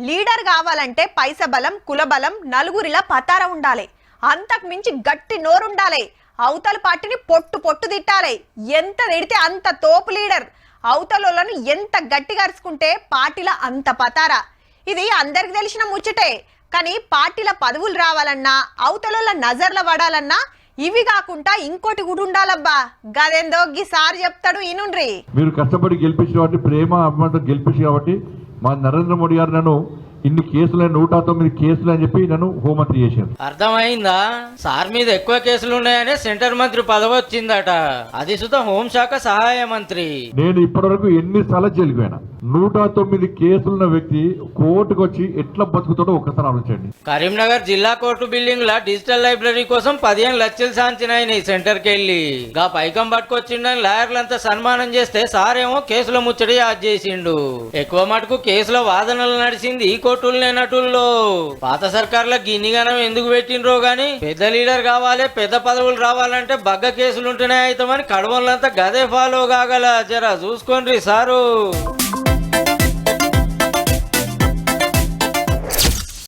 Leader కావాలంటే పైస బలం కులబలం నలుగురిలా పతార ఉండాలి. అంతకు మించి గట్టి నోరుండాలి. అవతల పార్టీని పొట్టు పొట్టు తిట్టాలి. ఎంత తిడితే అంత తోపు లీడర్. అవతలను ఎంత గట్టిగా అరుచుకుంటే పార్టీల అంత పతార. ఇది అందరికి తెలిసిన ముచ్చటే. కానీ పార్టీల పదవులు రావాలన్నా అవతల నజర్ల పడాలన్నా ఇవి కాకుండా ఇంకోటి కూడా ఉండాలబ్బా. గదేందో గీసారి చెప్తాడు ఇనుండ్రి. మీరు కష్టపడి గెలిపించిన కాబట్టి ప్రేమ అభిమానంతో గెలిపించి కాబట్టి మా నరేంద్ర మోడీ గారు నన్ను ఇన్ని కేసులు 109 కేసులు అని చెప్పి నన్ను హోంమంత్రి చేశారు. అర్థమైందా? సార్ మీద ఎక్కువ కేసులు ఉన్నాయనే సెంటర్ మంత్రి పదవి వచ్చిందట. అది సుత హోంశాఖ సహాయ మంత్రి. నేను ఇప్పటివరకు ఎన్నిసార్లు జైలుకు పోయినా. 109 కేసులున్న వ్యక్తి కోర్టుకు వచ్చి ఎట్లా బతుకుతాడో ఒక్కసారి ఆలోచించండి. కరీంనగర్ జిల్లా కోర్టు బిల్డింగ్ లా డిజిటల్ లైబ్రరీ కోసం 15 లక్షలు సాంచినాయి సెంటర్ కి వెళ్ళి. గా పైకం పట్టుకొచ్చిండని లాయర్లంతా సన్మానం చేస్తే సారేమో కేసుల ముచ్చడి యాద్ చేసిండు. ఎక్కువ మటుకు కేసుల వాదనలు నడిచింది కోర్టులనే నటుల్లో. పాత సర్కార్ల గిన్నిగానం ఎందుకు పెట్టిండ్రో గాని పెద్ద లీడర్ కావాలి పెద్ద పదవులు రావాలంటే బగ్గ కేసులుంటేనే అవుతామని కడవలంతా గదే ఫాలో కాగల. జరా చూసుకోండి సారు.